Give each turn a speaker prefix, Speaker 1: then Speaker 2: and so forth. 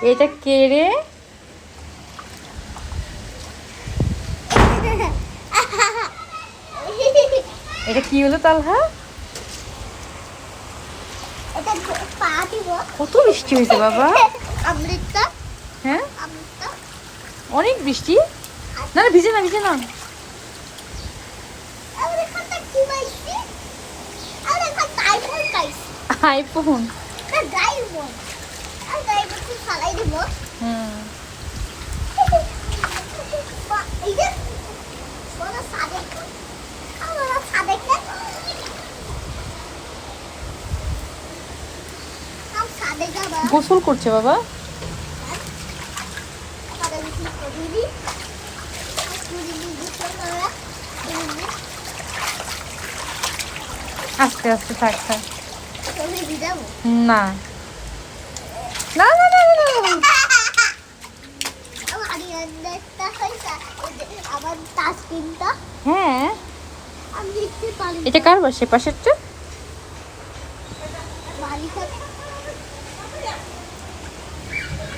Speaker 1: এটা কে রে? এটা কি হলো তালহা? কত বৃষ্টি হয়েছে বাবা। হ্যাঁ অনেক বৃষ্টি। না না ভিজে না ভিজে না। আইফোন। হুম গোসল করছে বাবা। আস্তে আস্তে থাক থাক। না না না না না, না। হ্যাঁ এটা কার বাসে পাশেরটা?